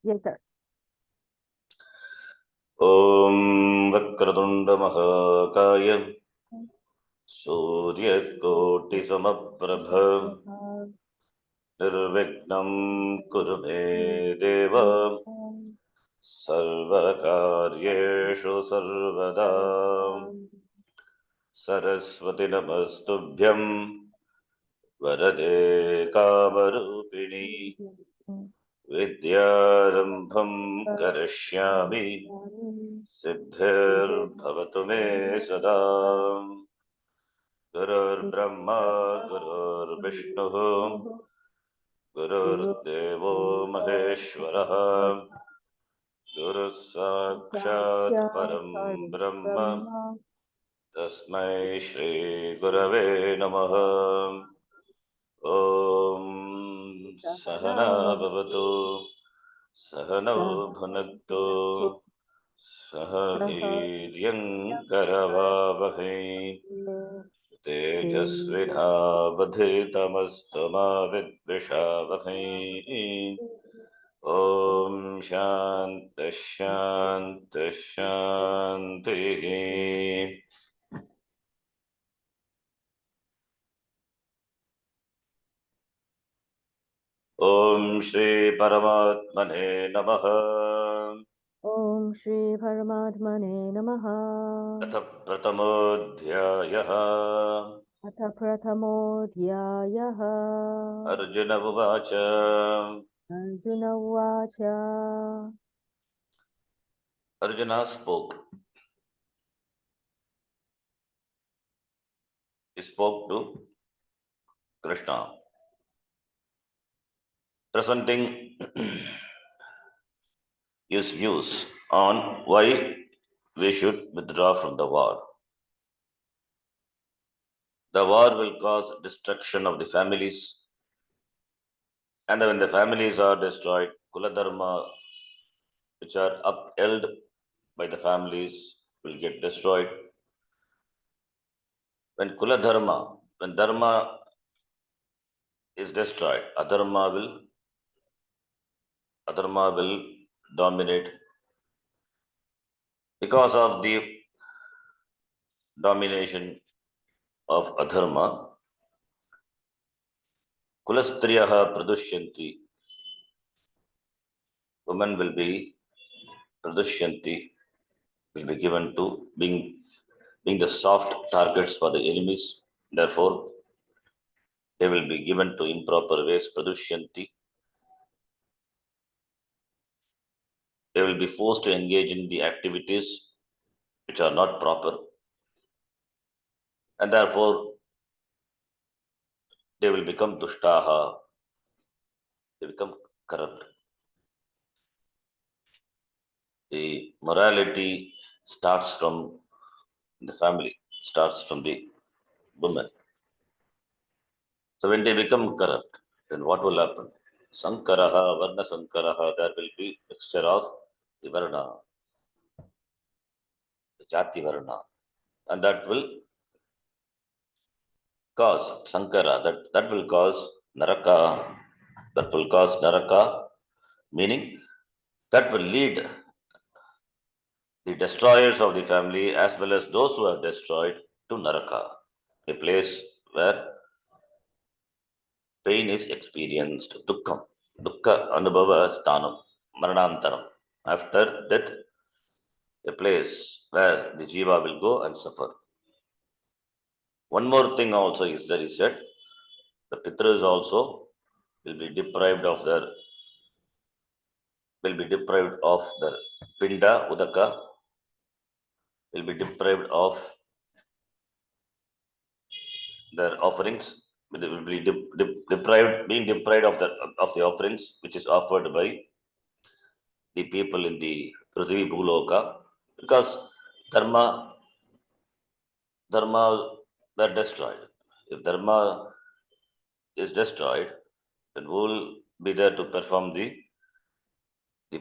Yes, sir. ॐ वक्रतुण्डमहाकाय सूर्यकोटिसमप्रभ निर्विघ्नं कुरु मे देव सर्वकार्येषु सर्वदा सरस्वती नमस्तुभ्यं वरदे कामरूपिणी विद्यारम्भं करिष्यामि सिद्धिर्भवतु मे सदा। गुरुर्ब्रह्मा गुरुर्विष्णुः गुरुर्देवो महेश्वरः गुरुः साक्षात् परं ब्रह्म तस्मै श्रीगुरवे नमः। ॐ सहना भवतु सहनौ भुनक्तु सह वीर्यं करवावहै तेजस्विनावधीतमस्तु मा विद्विषावहै। ॐ शान्तिः शान्तिः शान्तिः। ॐ श्री परमात्मने नमः। Om Shri Paramatmane Namaha. अथ प्रथमोऽध्यायः। अथ प्रथमोऽध्यायः. अर्जुन उवाच अर्जुन उवाच Arjuna spoke. He spoke to Krishna, presenting his views on why we should withdraw from the war. The war will cause destruction of the families, and when the families are destroyed, Kula Dharma, which are upheld by the families, will get destroyed. When Dharma is destroyed, adharma will dominate. Because of the domination of adharma, kulastriyaha pradushyanti. Women will be pradushyanti, will be given to being the soft targets for the enemies. Therefore, they will be given to improper ways, pradushyanti. They will be forced to engage in the activities which are not proper, and therefore they will become dushtaha, they become corrupt. The morality starts from the family, starts from the women. So when they become corrupt, then what will happen? Sankaraha, Varna Sankaraha, there will be mixture of the Varna, the Jati Varna, and that will cause Sankara, that will cause Naraka, meaning that will lead the destroyers of the family as well as those who are destroyed to Naraka, a place where pain is experienced, dukkha anubhava sthanam, maranantaram. After death, a place where the jiva will go and suffer. One more thing also is there, he said, the pitras also will be deprived of their pinda, udaka, will be deprived of their offerings, they will be being deprived of the offerings which is offered by the people in the Prithvi Bhuloka, because dharma dharma were destroyed. If dharma is destroyed, then who will be there to perform the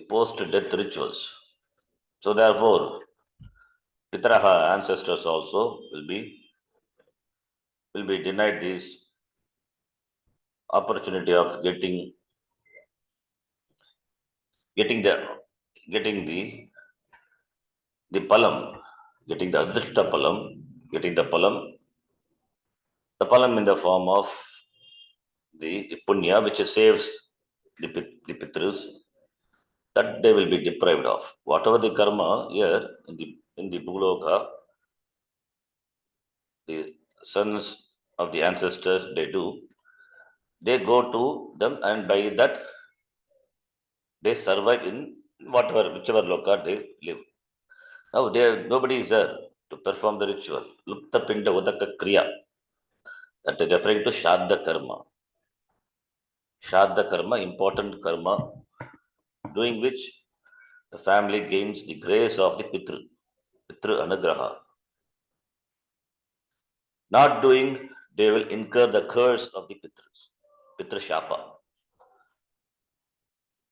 post-death rituals? So therefore, Pitraha ancestors also will be denied this opportunity of getting the palam, getting the adrishta palam, getting the palam in the form of the punya, which saves the pitrus, that they will be deprived of. Whatever the karma here in the Bhuloka, the sons of the ancestors they do, they go to them, and by that they survive in whichever loka they live. Now nobody is there to perform the ritual. Lupta pinda udaka kriya. That is referring to Shraddha karma. Shraddha karma, important karma, doing which the family gains the grace of the Pitru Anugraha. Not doing, they will incur the curse of the Pitrus, Pitru Shapa.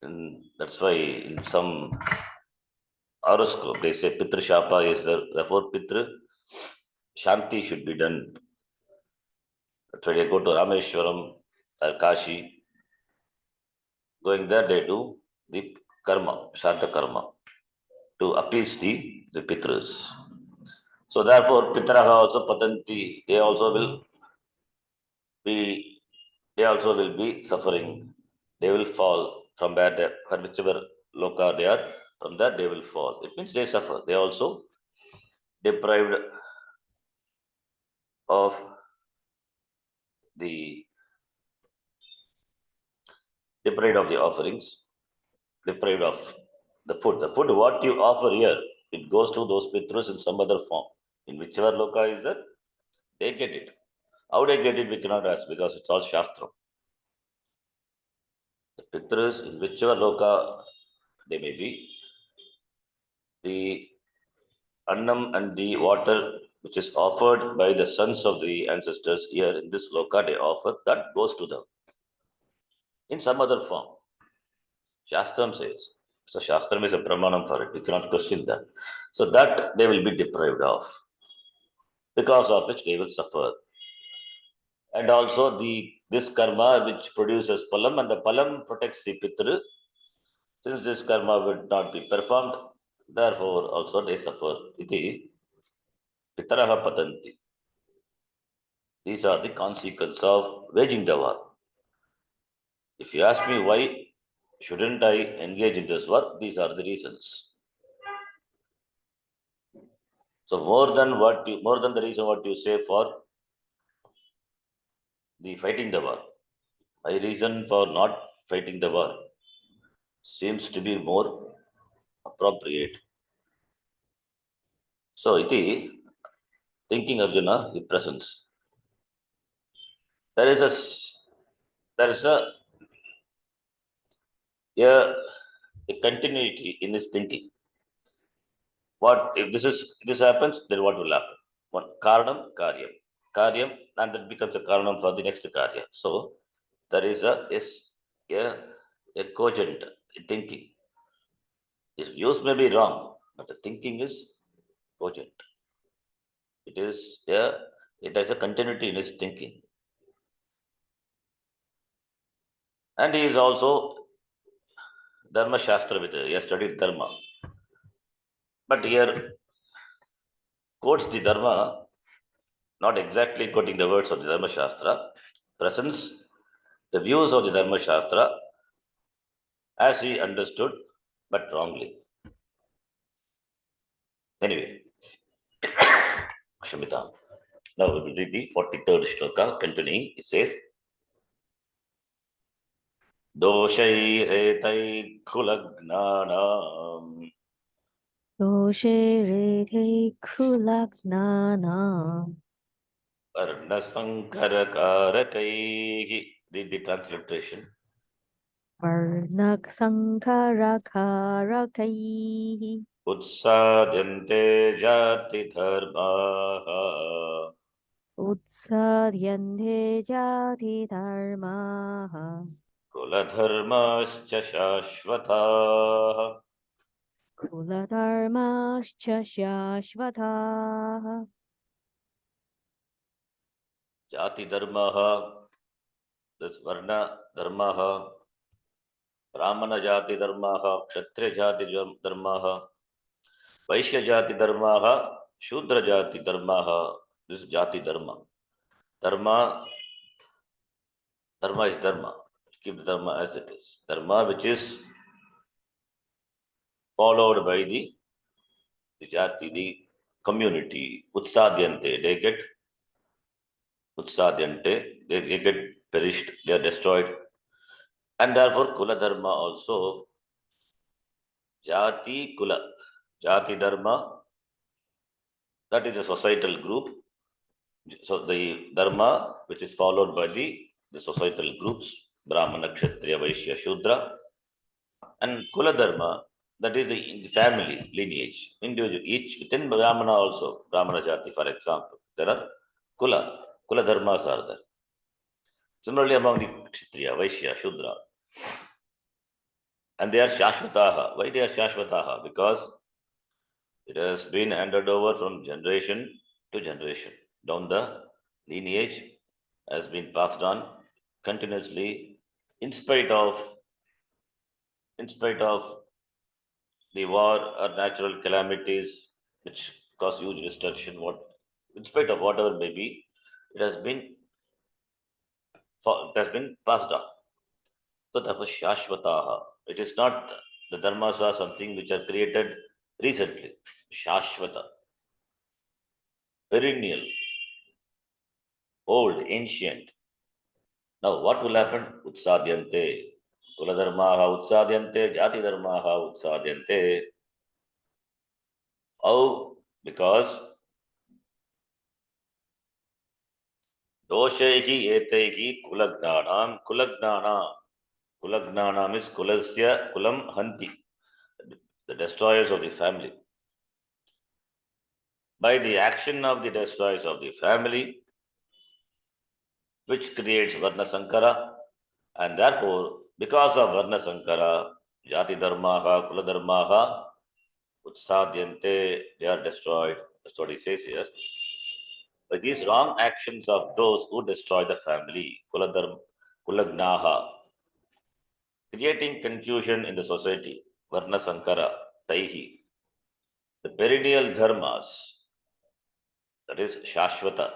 And that's why in some horoscope they say Pitru Shapa is therefore Pitru Shanti should be done. That's why they go to Rameshwaram or Kashi. Going there, they do the karma, Shraddha karma, to appease the Pitrus. So therefore, Pitraha also patanti, they also will be suffering. They will fall from where from whichever loka they are, from there they will fall. It means they suffer. They also deprived of the offerings, deprived of the food. The food what you offer here, it goes to those Pitrus in some other form. In whichever loka is there, they get it. How they get it, we cannot ask because it's all Shastra. The Pitrus, in whichever loka they may be, the annam and the water which is offered by the sons of the ancestors here in this loka, they offer, that goes to them in some other form. Shastram says. So Shastram is a pramanam for it. We cannot question that. So that they will be deprived of, because of which they will suffer. And also this karma which produces palam, and the palam protects the pitru. Since this karma would not be performed, therefore also they suffer. Iti pitaraha patanti. These are the consequences of waging the war. If you ask me why shouldn't I engage in this work, these are the reasons. So more than the reason what you say for the fighting the war, my reason for not fighting the war seems to be more appropriate. So iti thinking Arjuna, the presence. There is a continuity in his thinking. What if this happens, then what will happen? One karanam, karyam, and that becomes a karanam for the next karya. So there is a cogent thinking. His views may be wrong, but the thinking is cogent. It has a continuity in his thinking. And he is also Dharma Shastra he has studied Dharma. But here quotes the Dharma, not exactly quoting the words of the Dharma Shastra, presents the views of the Dharma Shastra as he understood, but wrongly. Anyway, Shamita. Now we will read the 43rd shloka, continuing. It says, Doshairetai khulagnanam Doshe khulagnana varnasankarakarakai. Read the transliteration. varnak sankarakarakai Utsadyante jati dharmaha utsaryandhe jati dharmaha kuladharmascha shashvataha. kuladharmascha shashvataha Jati dharmaha, this varna dharmaha, Brahmana jati dharmaha, Kshatriya jati dharmaha, Vaishya jati dharmaha, Shudra jati dharmaha. This is jati dharma. Dharma is dharma. Keep the dharma as it is. Dharma which is followed by the jati, the community. Utsadyante, they get utsadyante, they get perished, they are destroyed. And therefore, Kula Dharma also, Jati Kula, Jati Dharma, that is a societal group. So the Dharma, which is followed by the societal groups, Brahmana, Kshatriya, Vaishya, Shudra, and Kula Dharma, that is the family lineage, individual, each within Brahmana also, Brahmana Jati, for example, there are Kula Dharmas are there. Similarly, among the Kshatriya, Vaishya, Shudra, and they are Shashvataha. Why they are Shashvataha? Because it has been handed over from generation to generation. Down the lineage has been passed on continuously in spite of the war or natural calamities which cause huge destruction. In spite of whatever may be, it has been passed on. So therefore, Shashvataha. It is not the dharmas are something which are created recently. Shashvata, perennial, old, ancient. Now, what will happen? Utsadyante. Kuladharmaha utsadyante, jati dharmaha utsadyante. How? Because doshaihi etaihi kulagnanam is kulasya kulam hanti, the destroyers of the family. By the action of the destroyers of the family, which creates Varna Sankara, and therefore, because of Varna Sankara, Jati Dharmaha, Kula Dharmaha, Utsadyante, they are destroyed. That's what he says here. By these wrong actions of those who destroy the family, Kulagnaha, creating confusion in the society, Varna Sankara, Taihi, the perennial dharmas, that is Shashvata,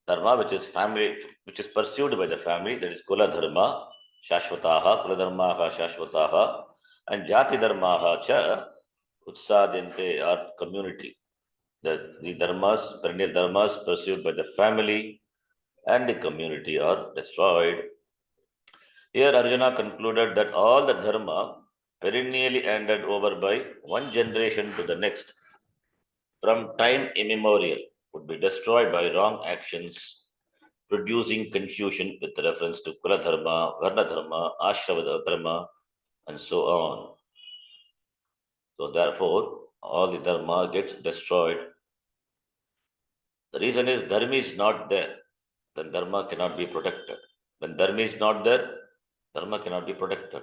dharma which is family, which is pursued by the family, that is Kula Dharma, Shashvataha, Kula Dharmaha, Shashvataha, and Jati Dharmaha cha Utsadinte or community. The dharmas, perennial dharmas pursued by the family and the community are destroyed. Here Arjuna concluded that all the dharma perennially handed over by one generation to the next from time immemorial would be destroyed by wrong actions, producing confusion with reference to Kula Dharma, Varna Dharma, Ashrava Dharma, and so on. So therefore, all the dharma gets destroyed. The reason is dharma is not there, then dharma cannot be protected. When dharma is not there, dharma cannot be protected.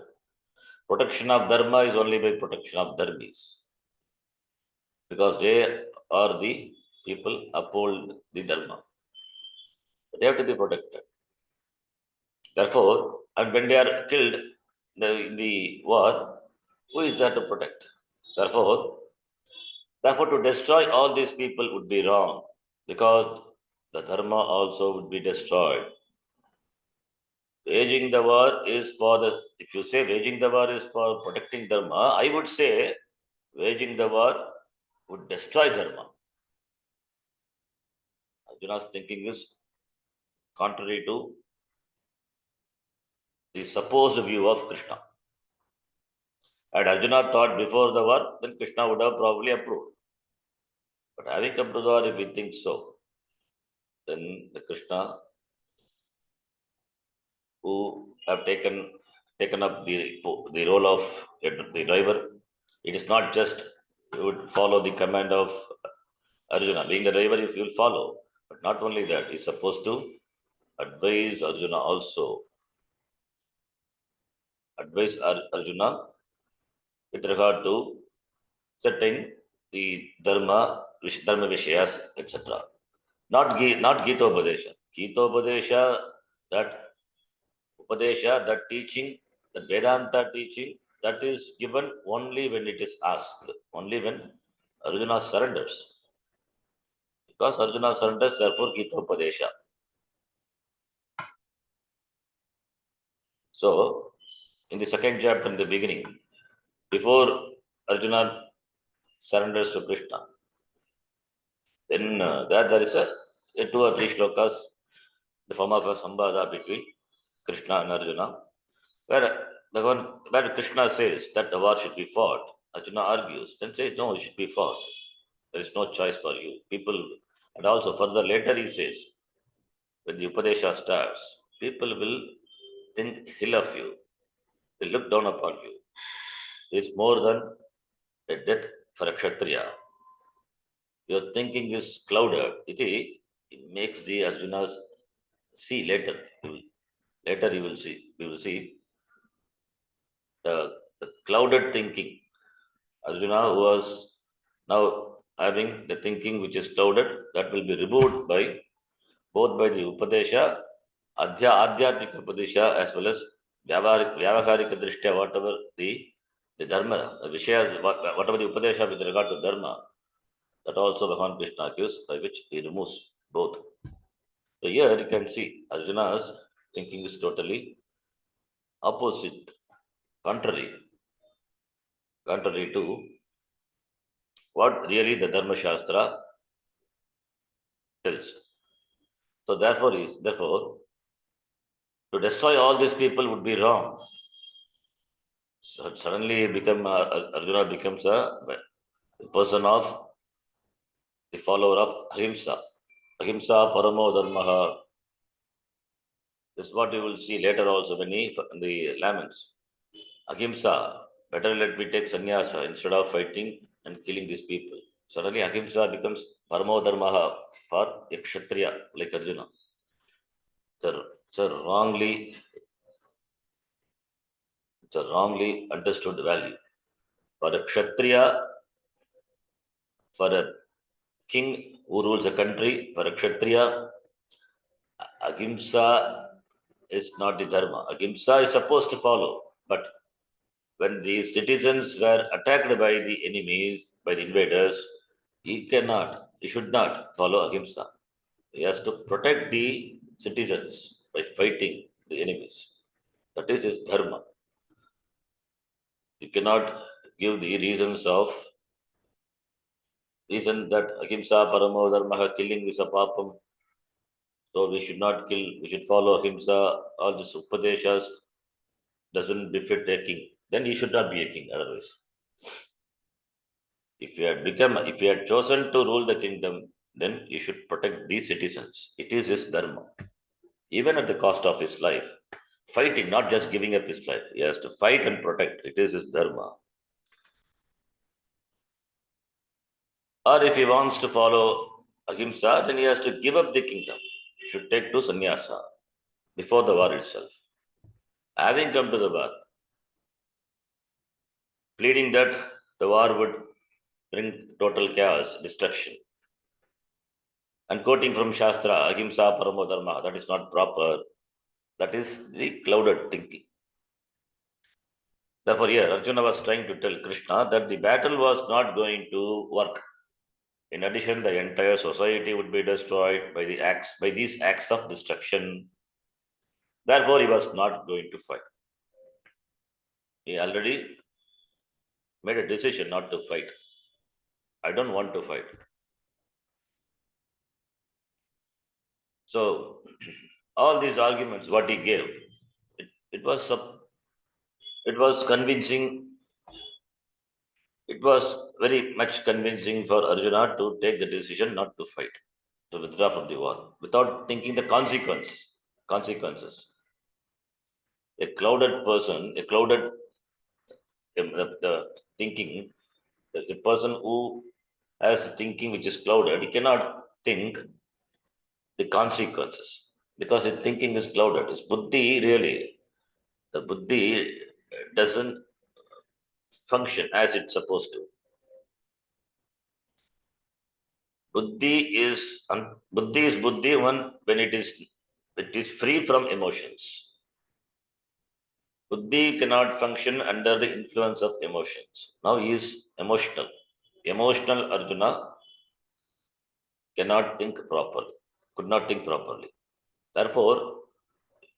Protection of dharma is only by protection of dharmis, because they are the people uphold the dharma. They have to be protected. Therefore, and when they are killed in the war, who is there to protect? Therefore, to destroy all these people would be wrong, because the dharma also would be destroyed. Waging the war is if you say waging the war is for protecting dharma, I would say waging the war would destroy dharma. Arjuna's thinking is contrary to the supposed view of Krishna. Had Arjuna thought before the war, then Krishna would have probably approved. But having come to the war, if we think so, then the Krishna who have taken up the role of the driver, it is not just you would follow the command of Arjuna. Being the driver, if you will follow, but not only that, he is supposed to advise Arjuna also. Advise Arjuna with regard to certain the dharma vishayas, etc. Not Gita Upadesha. Gita Upadesha, that teaching The Vedanta teaching, that is given only when it is asked, only when Arjuna surrenders. Because Arjuna surrenders, therefore Gita Upadesha. So, in the second chapter, in the beginning, before Arjuna surrenders to Krishna, then there is a two or three shlokas, the form of a sambhada between Krishna and Arjuna, where Krishna says that the war should be fought. Arjuna argues, then says, no, it should be fought. There is no choice for you. People, and also further later he says, when the Upadesha starts, people will think ill of you. They look down upon you. It's more than a death for a Kshatriya. Your thinking is clouded. It makes the Arjunas see later. Later you will see. We will see the clouded thinking. Arjuna who was now having the thinking which is clouded, that will be removed by both by the Upadesha, Adhyatmika Upadesha, as well as Vyavaharika Drishtya, whatever the Dharma, the Vishayas, whatever the Upadesha with regard to Dharma, that also Bhagavan Krishna gives, by which he removes both. So here you can see Arjuna's thinking is totally opposite, contrary, contrary to what really the Dharma Shastra tells. So therefore, to destroy all these people would be wrong. So suddenly Arjuna becomes a person of the follower of Ahimsa. Ahimsa Paramo Dharmaha. This is what you will see later also when he in the laments. Ahimsa, better let me take sannyasa instead of fighting and killing these people. Suddenly Ahimsa becomes Paramo Dharmaha for a Kshatriya like Arjuna. It's a wrongly understood value. For a Kshatriya, for a king who rules a country, for a Kshatriya, Ahimsa is not the Dharma. Ahimsa is supposed to follow, but when the citizens were attacked by the enemies, by the invaders, he should not follow Ahimsa. He has to protect the citizens by fighting the enemies. That is his Dharma. You cannot give the reason that Ahimsa Paramo Dharma, killing is a papam. So we should not kill, we should follow Ahimsa, all these Upadeshas doesn't befit a king. Then he should not be a king otherwise. If you had chosen to rule the kingdom, then you should protect these citizens. It is his dharma. Even at the cost of his life. Fighting, not just giving up his life. He has to fight and protect. It is his dharma. Or if he wants to follow Ahimsa, then he has to give up the kingdom. He should take to sannyasa before the war itself. Having come to the war, pleading that the war would bring total chaos, destruction. And quoting from Shastra, Ahimsa Paramo Dharma, that is not proper. That is the clouded thinking. Therefore, here Arjuna was trying to tell Krishna that the battle was not going to work. In addition, the entire society would be destroyed by these acts of destruction. Therefore, he was not going to fight. He already made a decision not to fight. I don't want to fight. So, all these arguments, what he gave, it was convincing. It was very much convincing for Arjuna to take the decision not to fight, to withdraw from the war, without thinking the consequences. A clouded person, the thinking, the person who has thinking which is clouded, he cannot think the consequences because his thinking is clouded. His buddhi really, the buddhi doesn't function as it's supposed to. Buddhi is buddhi when it is free from emotions. Buddhi cannot function under the influence of emotions. Now he is emotional. Emotional Arjuna cannot think properly, could not think properly. Therefore,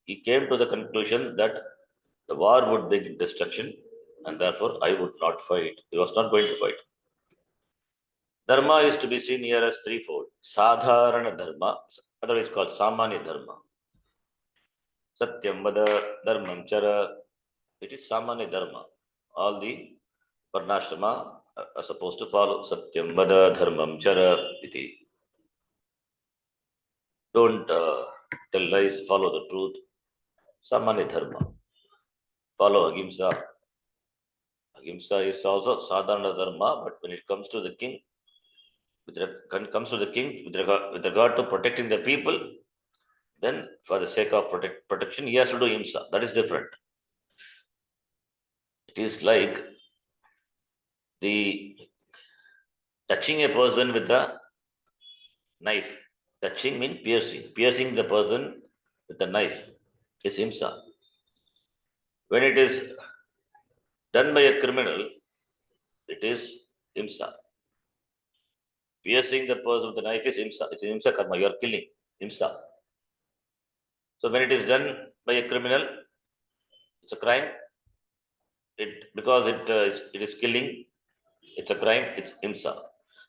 he came to the conclusion that the war would bring destruction, and therefore I would not fight. He was not going to fight. Dharma is to be seen here as threefold. Sadharana Dharma, otherwise called Samanya Dharma. Satyam Vada Dharmam Chara. It is Samanya Dharma. All the Varnashrama are supposed to follow Satyam Vada Dharmam Chara iti. Don't tell lies, follow the truth. Samanya Dharma. Follow Ahimsa. Ahimsa is also Sadharana Dharma, but when it comes to the king, with regard to protecting the people, then for the sake of protection, he has to do Himsa. That is different. It is like the touching a person with a knife. Touching means piercing. Piercing the person with a knife is Himsa. When it is done by a criminal, it is Himsa. Piercing the person with the knife is Himsa. It's Himsa karma. You are killing. Himsa. So when it is done by a criminal, it's a crime. It is killing. It's a crime. It's Himsa.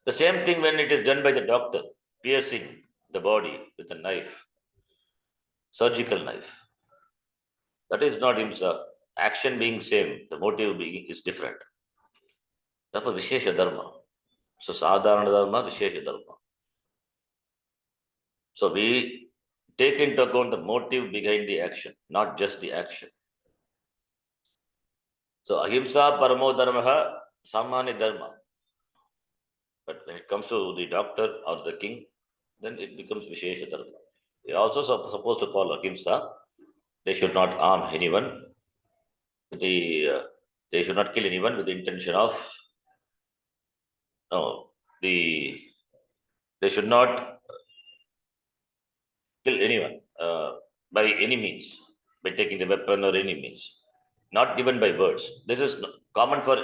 The same thing when it is done by the doctor, piercing the body with a knife, surgical knife. That is not Himsa. Action being same, the motive being is different. Therefore, Vishesha Dharma. So, Sadharana Dharma, Vishesha Dharma. So, we take into account the motive behind the action, not just the action. So, Ahimsa Paramo Dharma, Samanya Dharma. But when it comes to the doctor or the king, then it becomes Vishesha Dharma. They are also supposed to follow Ahimsa. They should not harm anyone. They should not kill anyone with the intention of no. They should not kill anyone by any means, by taking the weapon or any means, not even by words. This is common for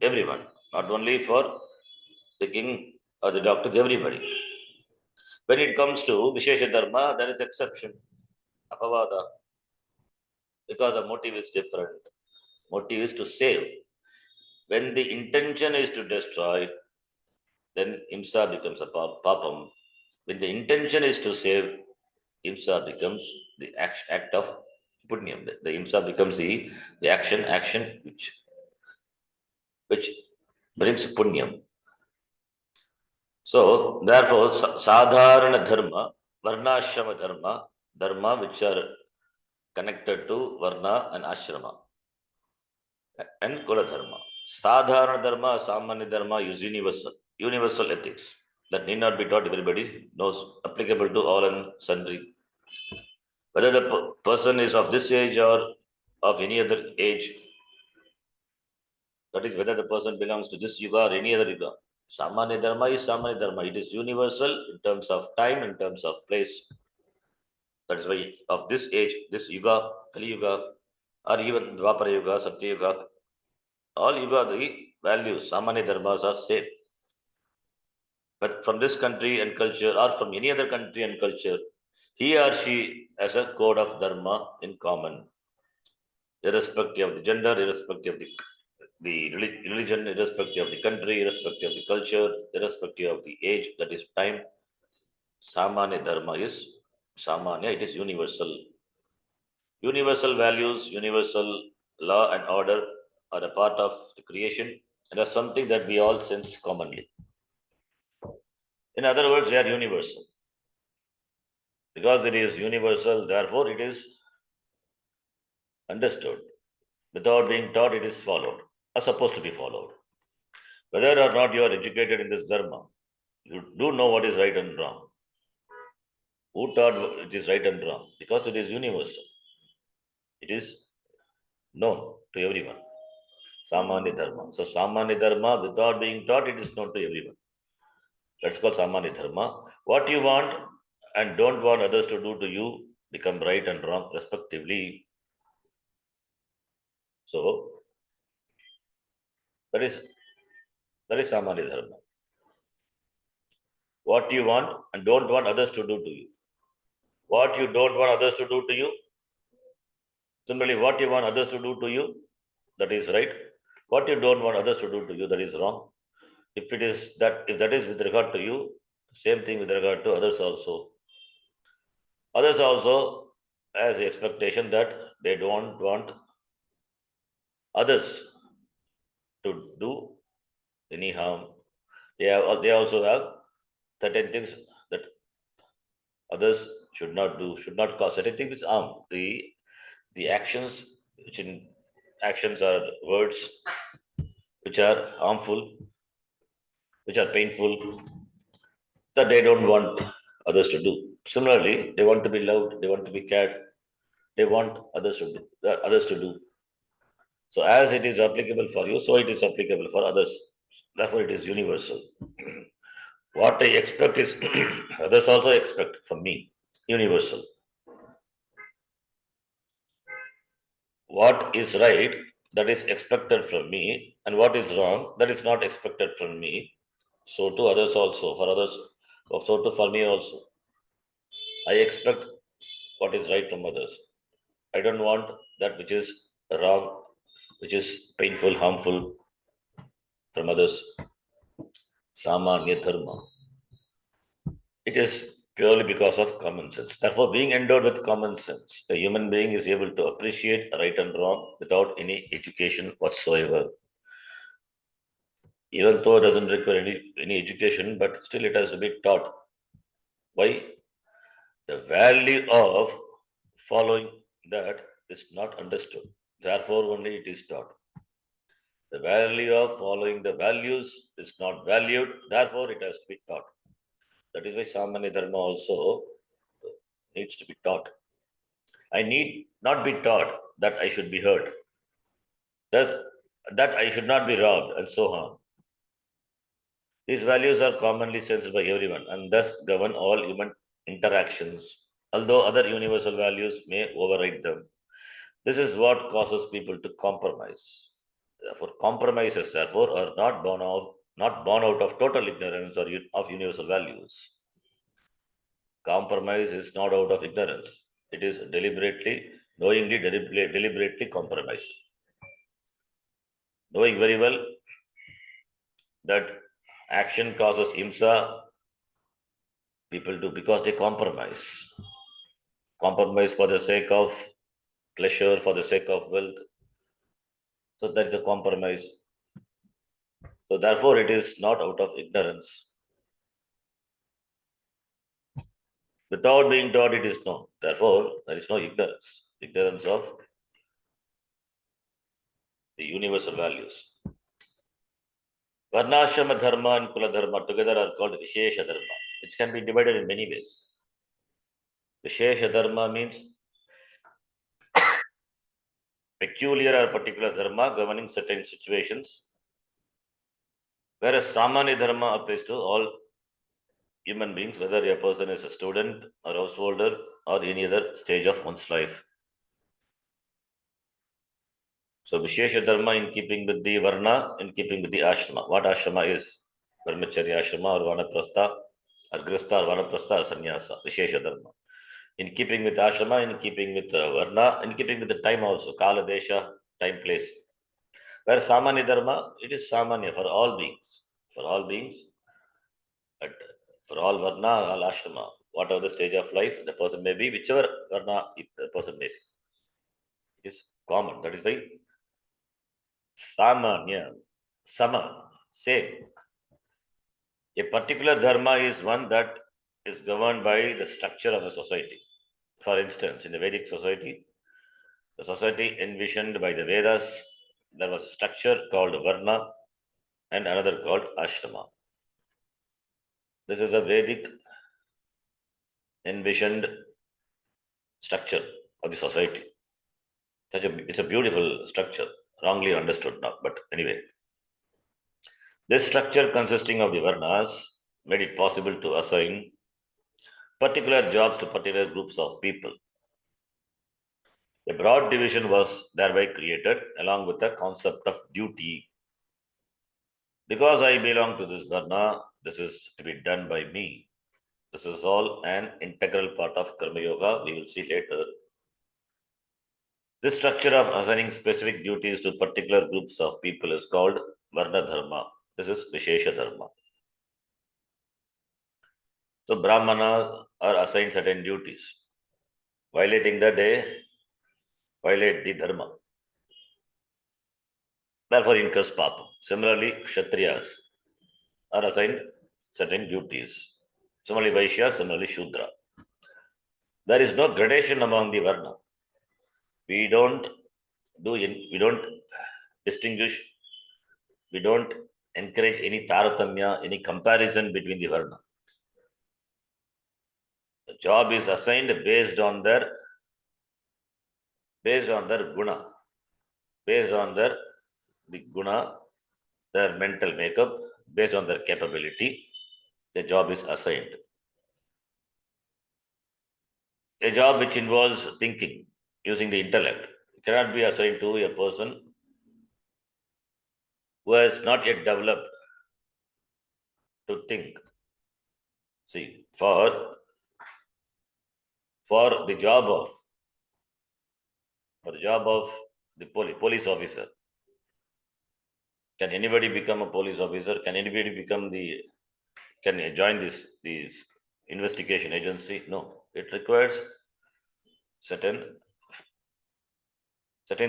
everyone, not only for the king or the doctors, everybody. When it comes to Vishesha Dharma, there is exception, Apavada, because the motive is different. Motive is to save. When the intention is to destroy, then Imsa becomes a papam. When the intention is to save, Imsa becomes the act of punyam. The Imsa becomes the action which brings punyam. So, therefore, sadharana dharma, varnashrama dharma which are connected to varna and ashrama, and kula dharma. Sadharana dharma, samanya dharma is universal ethics that need not be taught. Everybody knows, applicable to all and sundry. Whether the person is of this age or of any other age, that is, whether the person belongs to this yuga or any other yuga. Samanya dharma is Samanya dharma. It is universal in terms of time, in terms of place. That is why of this age, this yuga, Kali yuga, or even Dwapara yuga, Satya yuga, all yuga, the values, Samanya dharmas are same. But from this country and culture, or from any other country and culture, he or she has a code of dharma in common, irrespective of the gender, irrespective of the religion, irrespective of the country, irrespective of the culture, irrespective of the age, that is time. Samanya dharma is Samanya, it is universal. Universal values, universal law and order are a part of the creation and are something that we all sense commonly. In other words, they are universal. Because it is universal, therefore it is understood. Without being taught, it is followed, or supposed to be followed. Whether or not you are educated in this dharma, you do know what is right and wrong. Who taught it is right and wrong? Because it is universal. It is known to everyone. Samanya dharma. So Samanya dharma, without being taught, it is known to everyone. That's called Samanya dharma. What you want and don't want others to do to you become right and wrong respectively. So that is Samanya Dharma. What you want and don't want others to do to you. What you don't want others to do to you. Similarly, what you want others to do to you, that is right. What you don't want others to do to you, that is wrong. If that is with regard to you, same thing with regard to others also. Others also has the expectation that they don't want others to do any harm. They also have certain things that others should not do, should not cause certain things harm. The actions which in actions are words which are harmful, which are painful, that they don't want others to do. Similarly, they want to be loved, they want to be cared, they want others to do. So as it is applicable for you, so it is applicable for others. Therefore, it is universal. What I expect is others also expect from me. Universal. What is right, that is expected from me, and what is wrong, that is not expected from me. So to others also, for others, so to for me also. I expect what is right from others. I don't want that which is wrong, which is painful, harmful from others. Samanya dharma. It is purely because of common sense. Therefore, being endowed with common sense, a human being is able to appreciate right and wrong without any education whatsoever. Even though it doesn't require any education, but still it has to be taught. Why? The value of following that is not understood. Therefore, only it is taught. The value of following the values is not valued, therefore it has to be taught. That is why Samanya Dharma also needs to be taught. I need not be taught that I should be hurt, thus that I should not be robbed, and so on. These values are commonly sensed by everyone and thus govern all human interactions, although other universal values may override them. This is what causes people to compromise. Therefore, compromises, therefore, are not born out of total ignorance or of universal values. Compromise is not out of ignorance. It is deliberately compromised. Knowing very well that action causes imsa, people do because they compromise. Compromise for the sake of pleasure, for the sake of wealth. So that is a compromise. So therefore, it is not out of ignorance. Without being taught, it is known. Therefore, there is no ignorance. Ignorance of the universal values. Varnashrama dharma and kula dharma together are called Vishesha dharma, which can be divided in many ways. Vishesha dharma means peculiar or particular dharma governing certain situations, whereas Samanya dharma applies to all human beings, whether a person is a student or householder or any other stage of one's life. So Vishesha dharma in keeping with the varna, in keeping with the ashrama. What ashrama is? Brahmacharya ashrama or vanaprastha, or grasta or vanaprastha or sannyasa. Vishesha dharma. In keeping with ashrama, in keeping with varna, in keeping with the time also. Kala, desha, time, place. Where samanya dharma, it is samanya for all beings. For all beings, but for all varna, all ashrama. Whatever the stage of life the person may be, whichever varna the person may be. It is common. That is why samanya, sama, same. A particular dharma is one that is governed by the structure of the society. For instance, in the Vedic society, the society envisioned by the Vedas, there was a structure called Varna and another called Ashrama. This is a Vedic envisioned structure of the society. It's a beautiful structure, wrongly understood now, but anyway. This structure consisting of the Varnas made it possible to assign particular jobs to particular groups of people. A broad division was thereby created along with the concept of duty. Because I belong to this Varna, this is to be done by me. This is all an integral part of Karma Yoga. We will see later. This structure of assigning specific duties to particular groups of people is called Varna Dharma. This is Vishesha Dharma. So Brahmanas are assigned certain duties. Violating the day, violate the Dharma. Therefore incurs Papa. Similarly, Kshatriyas are assigned certain duties. Similarly, Vaishya, similarly, Shudra. There is no gradation among the Varna. We don't we don't distinguish, we don't encourage any taratamya, any comparison between the Varna. The job is assigned based on their guna, based on the guna, their mental makeup, based on their capability. The job is assigned. A job which involves thinking, using the intellect, cannot be assigned to a person who has not yet developed to think. See, for the job of the police officer, can anybody become a police officer? Can anybody can join this investigation agency? No. It requires certain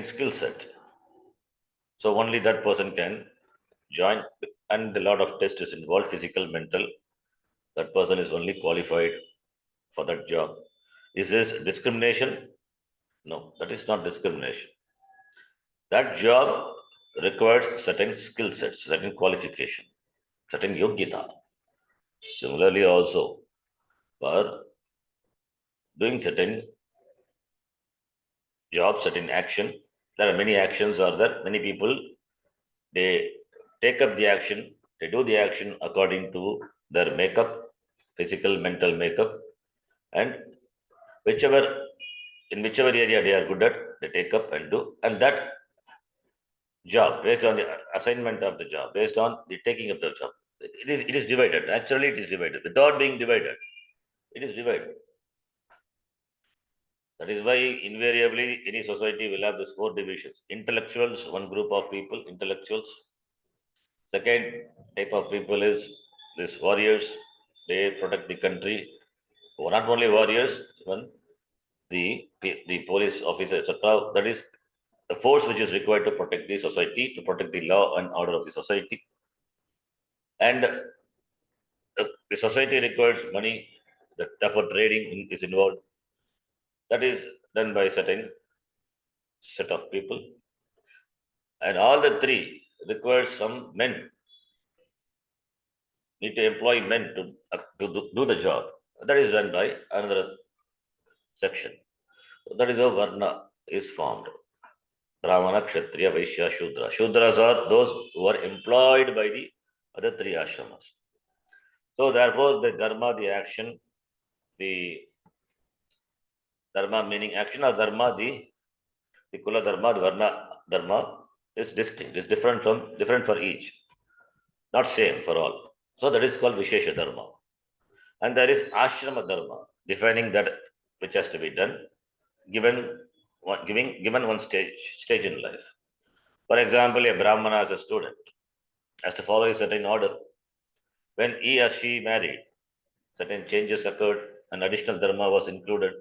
skill set. So only that person can join, and a lot of tests is involved, physical, mental. That person is only qualified for that job. Is this discrimination? No, that is not discrimination. That job requires certain skill sets, certain qualification, certain yogyata. Similarly, also for doing certain job, certain action, there are many actions are there. Many people, they take up the action, they do the action according to their makeup, physical, mental makeup, and whichever in whichever area they are good at, they take up and do. And that job, based on the assignment of the job, based on the taking of the job, it is divided. Naturally, it is divided. Without being divided, it is divided. That is why invariably any society will have these four divisions. Intellectuals, one group of people, intellectuals. Second type of people is these warriors. They protect the country. Well, not only warriors, even the police officers, etc. That is the force which is required to protect the society, to protect the law and order of the society. And the society requires money, therefore trading is involved. That is done by certain set of people. And all the three requires some men, need to employ men to do the job. That is done by another section. So that is how Varna is formed. Brahmana, Kshatriya, Vaishya, Shudra. Shudras are those who are employed by the other three ashramas. So therefore, the dharma, the action, the dharma meaning action, or dharma, the kula dharma, the varna dharma is distinct. It's different for each, not same for all. So that is called Vishesha dharma. And there is ashrama dharma, defining that which has to be done, given one stage in life. For example, a brahmana as a student has to follow a certain order. When he or she married, certain changes occurred, and additional dharma was included.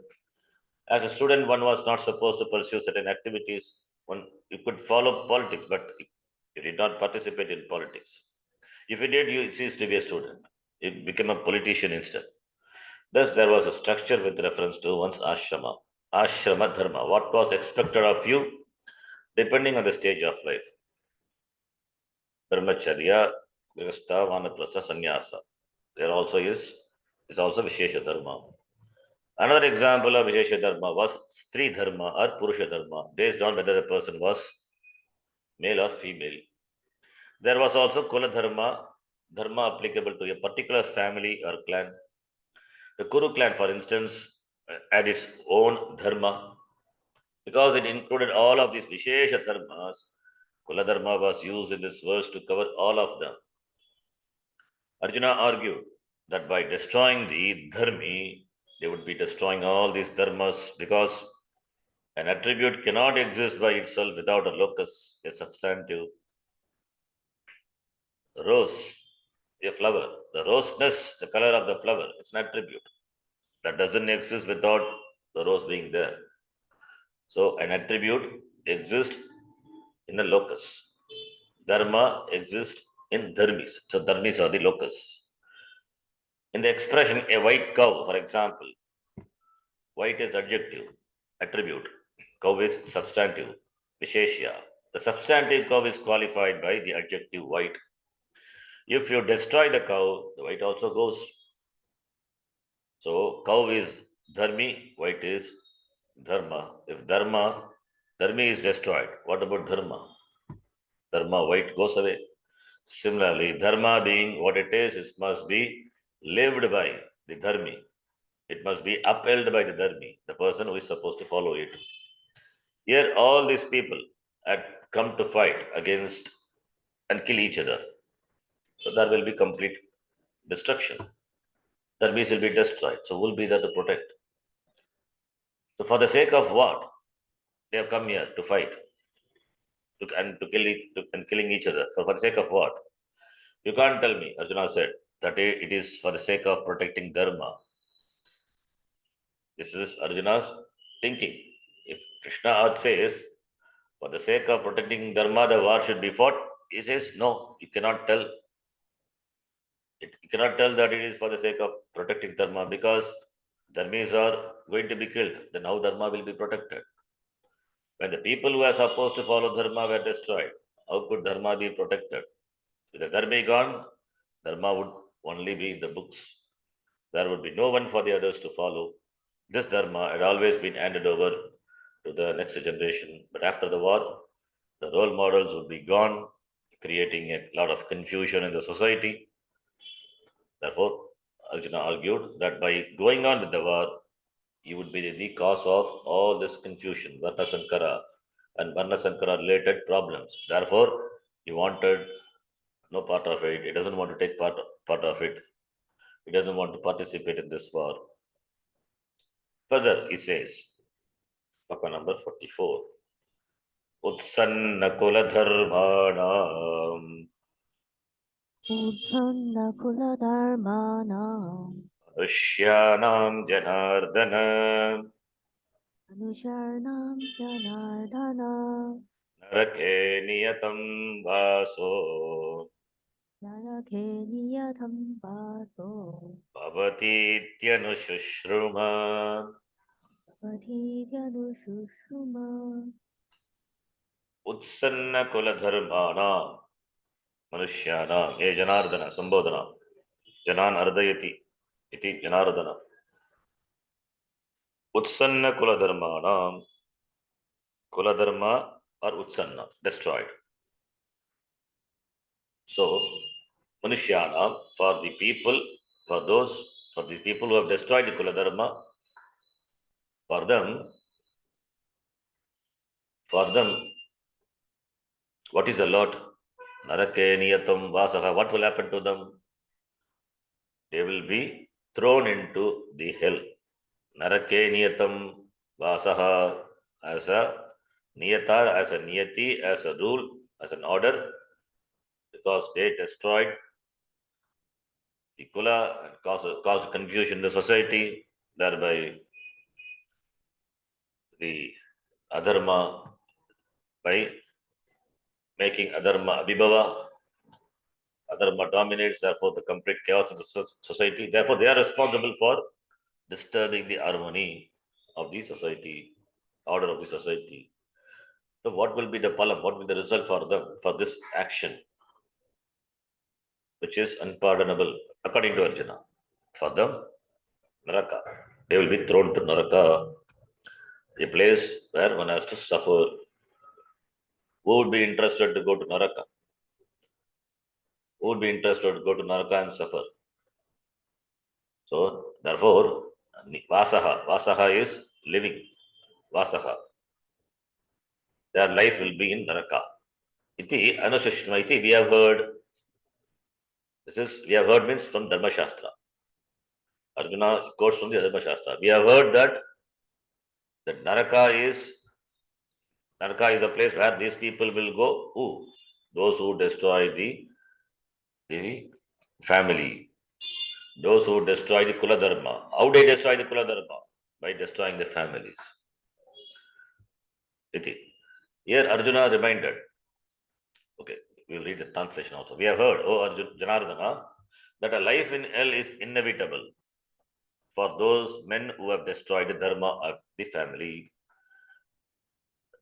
As a student, one was not supposed to pursue certain activities. One you could follow politics, but you did not participate in politics. If you did, you ceased to be a student. You became a politician instead. Thus, there was a structure with reference to one's ashrama. Ashrama dharma. What was expected of you, depending on the stage of life. Brahmacharya, Grihastha, Vanaprastha, Sannyasa. There also is also Vishesha dharma. Another example of Vishesha dharma was Stri dharma or Purusha dharma, based on whether the person was male or female. There was also Kula dharma applicable to a particular family or clan. The Kuru clan, for instance, had its own dharma. Because it included all of these Vishesha Dharmas, Kula Dharma was used in this verse to cover all of them. Arjuna argued that by destroying the Dharmi, they would be destroying all these Dharmas because an attribute cannot exist by itself without a locus, a substantive. Rose, a flower. The roseness, the color of the flower, it's an attribute that doesn't exist without the rose being there. So an attribute exists in a locus. Dharma exists in dharmis. So dharmis are the locus. In the expression a white cow, for example, white is adjective, attribute. Cow is substantive, visheshya. The substantive cow is qualified by the adjective white. If you destroy the cow, the white also goes. So cow is dharmi, white is dharma. If dharmi is destroyed, what about dharma? Dharma, white goes away. Similarly, dharma being what it is, it must be lived by the dharmi. It must be upheld by the dharmi, the person who is supposed to follow it. Here, all these people had come to fight against and kill each other. So there will be complete destruction. Dharmis will be destroyed. So who will be there to protect? So for the sake of what? They have come here to fight and killing each other. So for the sake of what? You can't tell me, Arjuna said, that it is for the sake of protecting dharma. This is Arjuna's thinking. If Krishna says, for the sake of protecting dharma, the war should be fought, he says, no, you cannot tell. You cannot tell that it is for the sake of protecting dharma because dharmis are going to be killed. Then how dharma will be protected? When the people who are supposed to follow dharma were destroyed, how could dharma be protected? With the dharma gone, dharma would only be in the books. There would be no one for the others to follow. This dharma had always been handed over to the next generation. But after the war, the role models would be gone, creating a lot of confusion in the society. Therefore, Arjuna argued that by going on with the war, he would be the cause of all this confusion, Varna Sankara and Varna Sankara related problems. Therefore, he wanted no part of it. He doesn't want to take part of it. He doesn't want to participate in this war. Further, he says, Paka number 44. Utsanna kula dharmanam Utsannakuladharmanam Rushyanam janardana Anusharnam Janardana Narake niyatam vaso Narake Niyatam Vaso Bhavatityanu Patidyanushushuma Utsanna kula dharmanam Manushyana, ye Janardana, Sambodhana, Janan Ardayati, iti Janardana. Utsanna Kula Dharma or Utsanna, destroyed. So, Manushyana, for the people, for the people who have destroyed the Kula Dharma, for them, what is a lot? Narake niyatam vasaha, what will happen to them? They will be thrown into the hell. Narake niyatam vasaha as a niyata, as a niyati, as a rule, as an order, because they destroyed the kula and caused confusion in the society, thereby the adharma by making adharma abhibhava. Adharma dominates, therefore the complete chaos in the society. Therefore, they are responsible for disturbing the harmony of the society, order of the society. So what will be the palam? What will be the result for them for this action, which is unpardonable according to Arjuna? For them, Naraka. They will be thrown to Naraka, a place where one has to suffer. Who would be interested to go to Naraka? Who would be interested to go to Naraka and suffer? So, therefore, Vasaha is living. Vasaha. their life will be in Naraka. Iti Anushashma iti, we have heard, we have heard means from Dharma Shastra. Arjuna quotes from the Dharma Shastra. We have heard that Naraka is a place where these people will go. Who? Those who destroy the family. Those who destroy the Kula Dharma. How they destroy the Kula Dharma? By destroying the families. Iti. Here Arjuna reminded. Okay, we will read the translation also. We have heard, O Arjuna Janardana, that a life in hell is inevitable for those men who have destroyed the dharma of the family.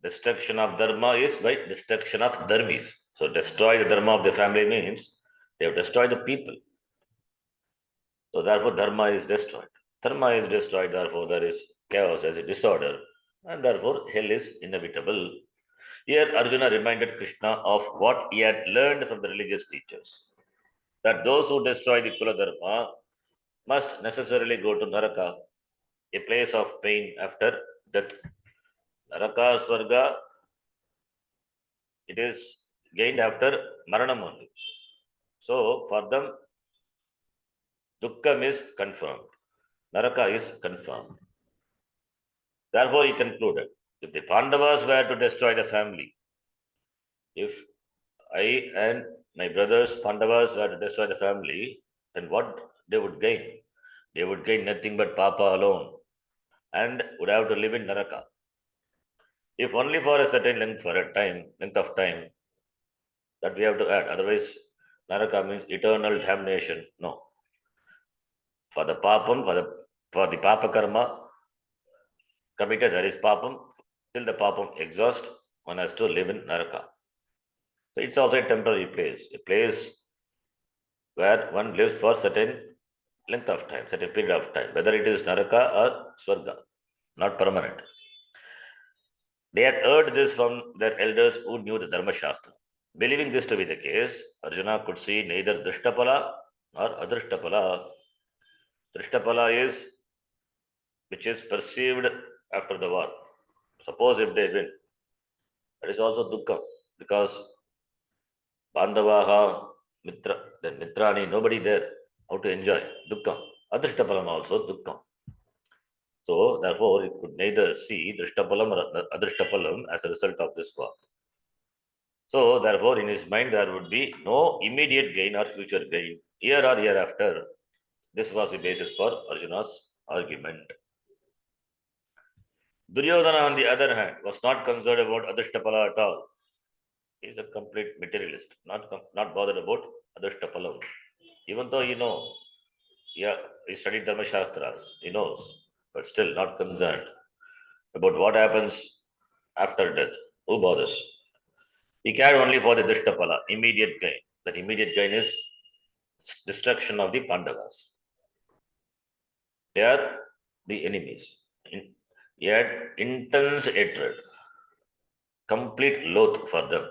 Destruction of dharma is by destruction of dharmis. So destroy the dharma of the family means they have destroyed the people. So therefore dharma is destroyed. Dharma is destroyed, therefore there is chaos as a disorder, and therefore hell is inevitable. Here Arjuna reminded Krishna of what he had learned from the religious teachers, that those who destroy the Kula Dharma must necessarily go to Naraka, a place of pain after death. Naraka, Swarga, it is gained after Maranam only. So for them, Dukkham is confirmed. Naraka is confirmed. Therefore, he concluded, if the Pandavas were to destroy the family, if I and my brothers Pandavas were to destroy the family, then what they would gain? They would gain nothing but Papa alone and would have to live in Naraka. If only for a certain length of time that we have to add. Otherwise, Naraka means eternal damnation. No. For the papam, for the papa karma committed, there is papam. Till the papam exhaust, one has to live in Naraka. So it's also a temporary place, a place where one lives for certain length of time, certain period of time, whether it is Naraka or Swarga, not permanent. They had heard this from their elders who knew the Dharma Shastra. Believing this to be the case, Arjuna could see neither Drishtapala nor Adrishtapala. Drishtapala is which is perceived after the war. Suppose if they win, that is also dukkha because Bandavaha, Mitra, then Mitrani, nobody there. How to enjoy dukkha? Adrishtapalam also dukkha. So therefore, it could neither see Drishtapalam or Adrishtapalam as a result of this war. So therefore, in his mind, there would be no immediate gain or future gain, year or hereafter. This was the basis for Arjuna's argument. Duryodhana, on the other hand, was not concerned about Adrishtapala at all. He is a complete materialist, not bothered about Adrishtapalam. Even though yeah, he studied Dharma Shastras, he knows, but still not concerned about what happens after death. Who bothers? He cared only for the Drishtapala, immediate gain. That immediate gain is destruction of the Pandavas. They are the enemies. He had intense hatred, complete loath for them.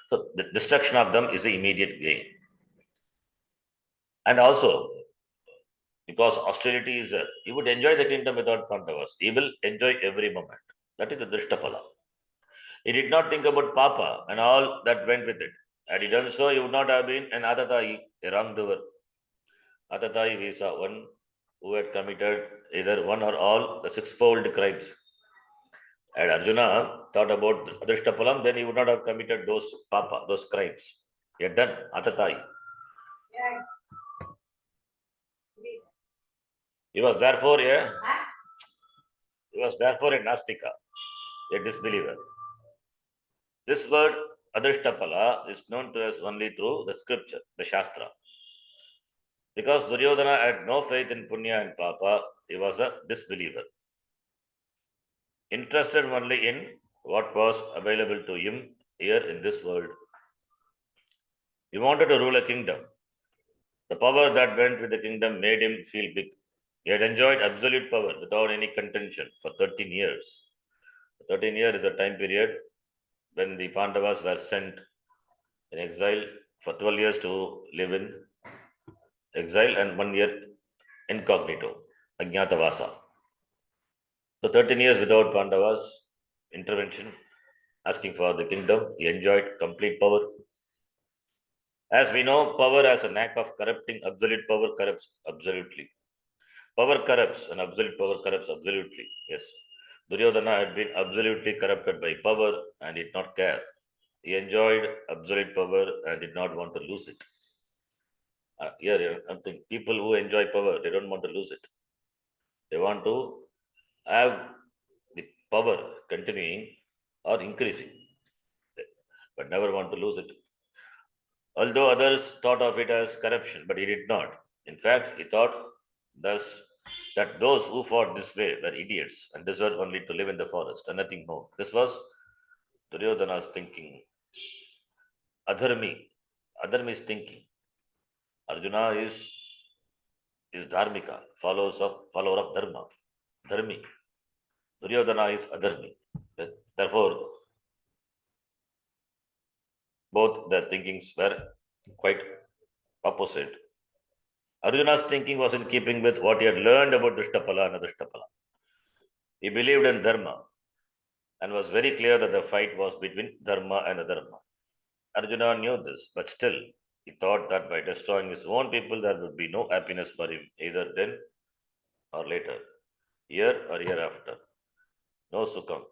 So the destruction of them is the immediate gain. And also, because austerity is there, he would enjoy the kingdom without Pandavas. He will enjoy every moment. That is the Drishtapala. He did not think about Papa and all that went with it. Had he done so, he would not have been an Atatai, a wrongdoer. Atatai, we saw one who had committed either one or all the sixfold crimes. Had Arjuna thought about Adrishtapalam, then he would not have committed those crimes. He had done Atatai. He was therefore a Nastika, a disbeliever. This word Adrishtapala is known to us only through the scripture, the Shastra. Because Duryodhana had no faith in Punya and Papa, he was a disbeliever. Interested only in what was available to him here in this world. He wanted to rule a kingdom. The power that went with the kingdom made him feel big. He had enjoyed absolute power without any contention for 13 years. 13 years is a time period when the Pandavas were sent in exile for 12 years to live in exile and 1 year incognito, Ajnatavasa. So 13 years without Pandavas intervention. asking for the kingdom. He enjoyed complete power. As we know, power as a knack of corrupting. Absolute power corrupts absolutely. Power corrupts and absolute power corrupts absolutely. Yes. Duryodhana had been absolutely corrupted by power and did not care. He enjoyed absolute power and did not want to lose it. Here, I think people who enjoy power, they don't want to lose it. They want to have the power continuing or increasing, but never want to lose it. Although others thought of it as corruption, but he did not. In fact, he thought thus that those who fought this way were idiots and deserved only to live in the forest and nothing more. This was Duryodhana's thinking. Adharmi. Adharmi is thinking. Arjuna is dharmika, follower of dharma. Dharmi. Duryodhana is adharmi. Therefore, both their thinkings were quite opposite. Arjuna's thinking was in keeping with what he had learned about Drishtapala and Adrishtapala. He believed in dharma and was very clear that the fight was between dharma and adharma. Arjuna knew this, but still he thought that by destroying his own people there would be no happiness for him either then or later, year or year after. No sukham.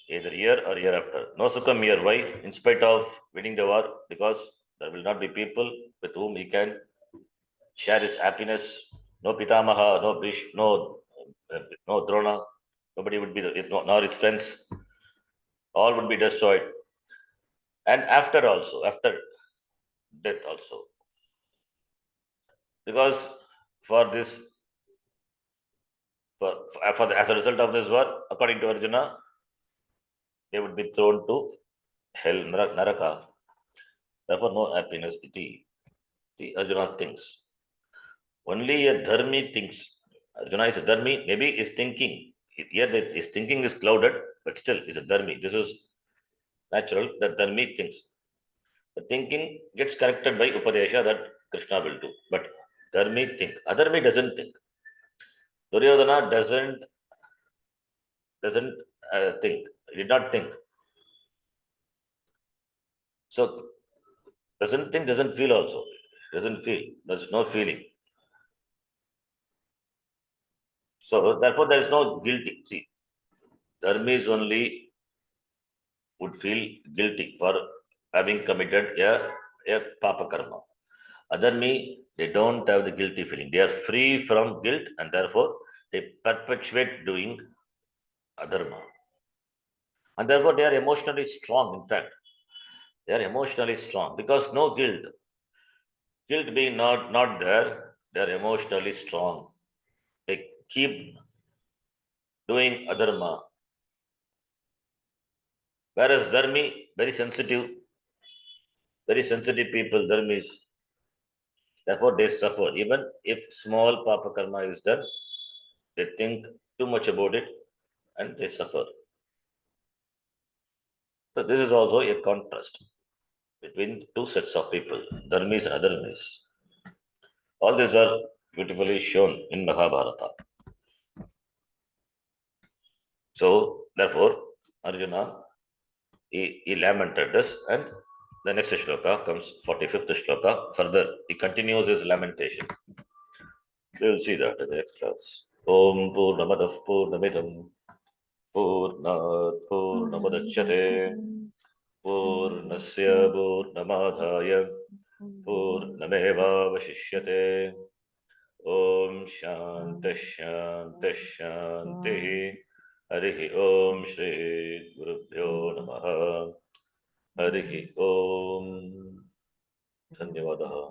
Either year or year after. No sukham here. Why? In spite of winning the war, because there will not be people with whom he can share his happiness. No Pitamaha, no Bish, no Drona. Nobody would be nor his friends. All would be destroyed. And after death also. Because for this, as a result of this war, according to Arjuna, they would be thrown to hell, Naraka. Therefore, no happiness. The Arjuna thinks. Only a dharmi thinks. Arjuna is a dharmi, maybe is thinking. Here, his thinking is clouded, but still is a dharmi. This is natural that dharmi thinks. The thinking gets corrected by Upadesha that Krishna will do. But dharmi think. Adharmi doesn't think. Duryodhana doesn't think. He did not think. So doesn't think, doesn't feel also. Doesn't feel. There's no feeling. So therefore there is no guilty. See, dharmis only would feel guilty for having committed a papa karma. Adharmi, they don't have the guilty feeling. They are free from guilt and therefore they perpetuate doing adharma. And therefore they are emotionally strong, in fact. They are emotionally strong because no guilt. Guilt being not there, they are emotionally strong. They keep doing adharma. Whereas dharmi, very sensitive people, dharmis, therefore they suffer. Even if small papa karma is done, they think too much about it and they suffer. So this is also a contrast between two sets of people, dharmis and adharmis. All these are beautifully shown in Mahabharata. So therefore, Arjuna, he lamented this, and the next shloka comes 45th shloka. Further, he continues his lamentation. We will see that in the next class. Om Purnamadav Purnamidam Purnat Purnamudachyate Purnasya Purnamadhaya Purnamevavashishyate Om Shanti Shanti Shanti Harihi Om Shri Gurubhyo Namaha Harihi Om Dhanyavadaha